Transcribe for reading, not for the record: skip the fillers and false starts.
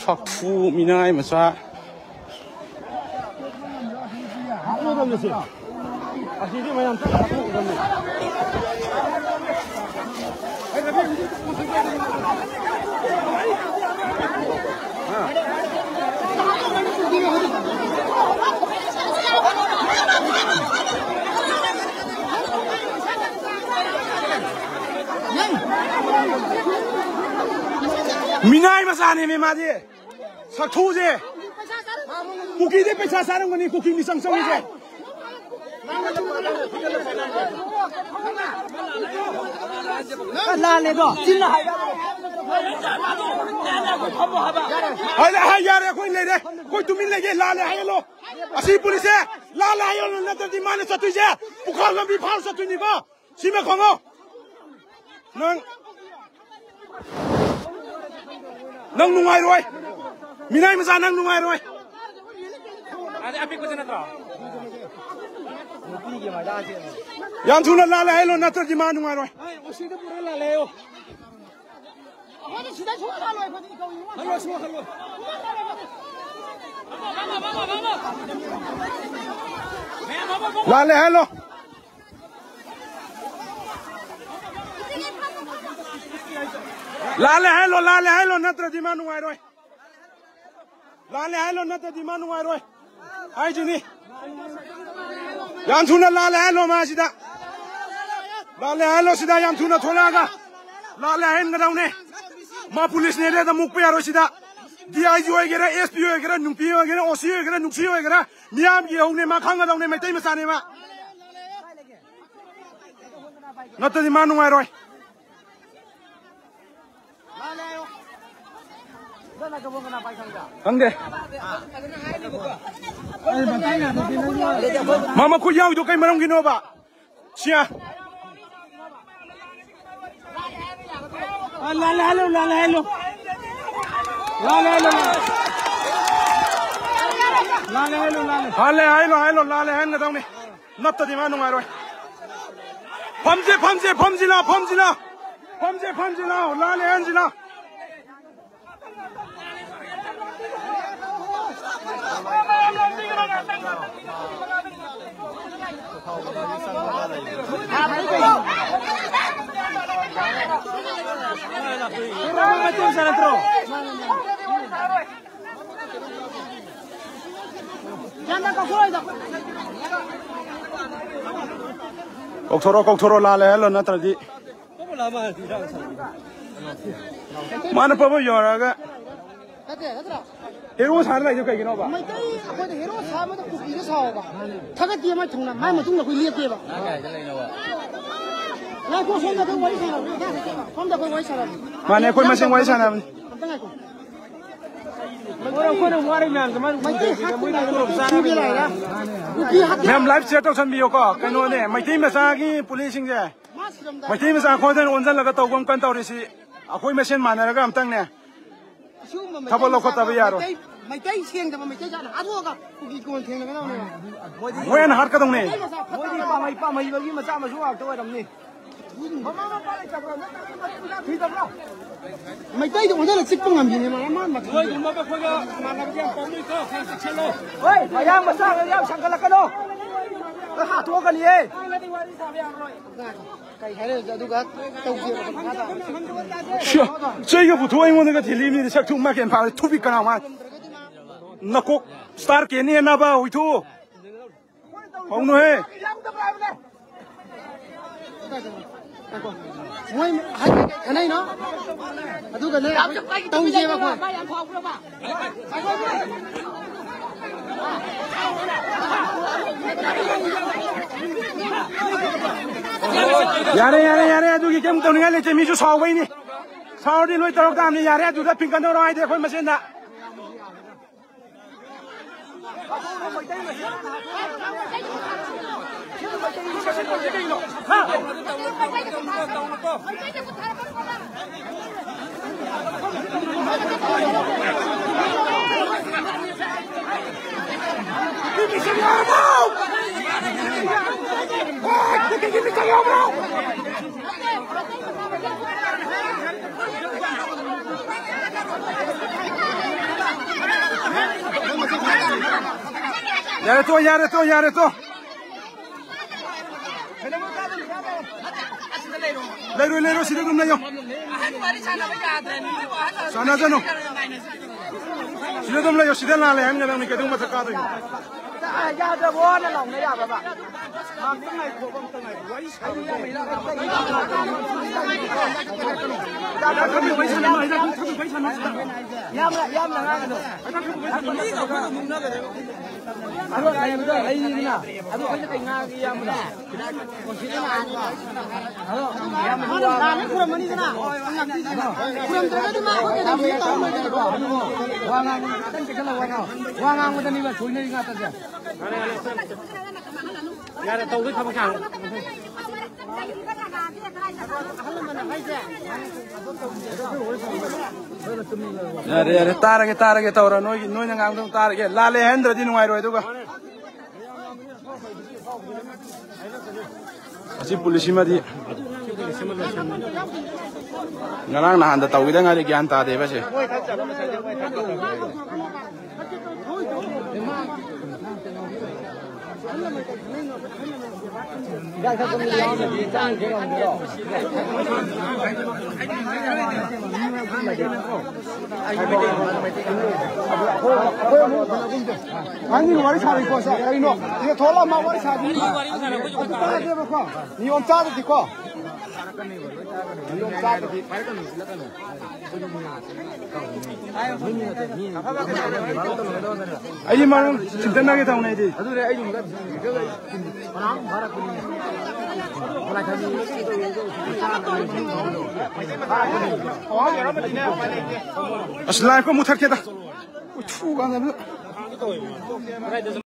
석투 미나이 마사 미나이 마사네 메마디 석투제 쿠키데 पैसा 사는 거니 쿠키 미상성이제 라레도 진나 하야 यार कोई ले रे कोई तुम ले के लाले हायलो असि पुलिस है लाले हायलो नतर दि माने सतुइ जे पुखर लम्बी फाल सतुइ नि बा सिमे खंगो नंग नुंगाइ रोय मिनाय मजा नंग नुंगाइ रोय अरे अभी कुछ न था यान थुना लाले हायलो नतर दि मानु रोय ओसी तो पूरा लाले हो लाले हेलो लाले हेलो नत्र दिमानु आइरोय लाले हेलो नत्र दिमानु आइरोय आइ जिनी यान थुना लाले हेलो मासिदा लाले हेलो सिदा यान थुना थोलागा लाले हेन गदाउने मा पुलिस ने रे द मुक पे यारो सिदा डीआईजी होगेरा एसपी होगेरा नुपी होगेरा ओसी होगेरा नुक्सी होगेरा मियाम की होने मा खांगा दाउने मैतै मसाने मा नत दि मानु आइरोय खंगे मामा को याउ दो कै मरम गिनो बा सिया लाले हेलो लाले हेलो लाले हेलो लाले हेलो लाले हेलो हेलो लाले हेन गदाउने नत्त दिमा नुमारोय फमजे फमजे फमजिला फमजिला फमजे फमजिला लाले हेनजिला Koktoro lale hello natradi mana pabo yoraga hero sar lai jo kai gino ba mai tai akoi de hero sa ma to kuki de sa ba thaga ti ma thungna mai ma tung la koi liep ke ba na ko so da ko wai sa la kom da ko wai sa la mane koi ma sing wai sa na ma'am live check तौसन बियो को कइनोने मैथि मसागी पुलिसिंग जे मैथि मसा खोदन ओनजन लगा तौगम कन तौरिसि अखोय मेसेन मानरगा अमतंग ने थबो लखोतब यारो मैथि सेंग दब मैथि जान आथोगा कुकी कोन थेंगना ने मोयन हार का दंगने मोदी पामई बगी मचा मसु आक्तो रमनी mấy tay thì rất là xích không làm gì mà thôi chúng nó phải khôi mà làm gì có nguy cơ không xích chen đâu ơi phải đang mà sang cái sang cái đâu nó hạ thua cái gì cái hay làดูcái tàu kia chưa chơi cái phụ thua anh muốn cái thì lim đi sắc thung mà kiện phá thu bị cái nào mà nó cố star kia này na ba hủy thu không nói ngồi cái này nó tu cái này tàu gì mà coi यारे tu cái kem tàu này lấy chơi mi chú sáu vậy nè sáu đi nuôi tàu tam này यारे tu đã pin cái đâu rồi để coi mà xem đã Yare to. Lero sida dum layo. Sana jano. Sida dum layo sida la le ham ngalang ni kadung mathak ka do. Ya da bo na long na ya ba ba. Ma tang nai ko bang tang nai wai sa ni ya mai la ka tai. Da da ko wai sa na da ko wai sa na. Yam na nga ka do. Ni ka ko mung na ga de. Aro kai mu da ai ni na. Aro kai kai nga ki yam na. Ko si na ni. Aro yam ma wa. Na ni kura mani na. Kuram da da ma ko da ni ta ma da ko. Wa nga tan ke kala wa nga. Wa nga mu da ni ba soi ni nga ta ja. Yare tàu cái không chẳng. Yare tara ke tàu ra noi ngang tung tara ke la le hendra di nuai roi tu ka. Asi polisi ma di. Ngarang nahan da tàu kita ngai gyan ta de ba se. Gak satu miliar di trang ke orang dia. Ani wari sari ko sa kai no. Ye thola ma wari sari. Ni on cha di ko. Ni on cha di. Ai marung sintana ke tau nai di. Adu re ai dum ga. Parang bharat ni. Mulai tadi Aslan ko muthar ke da. Thu ga na.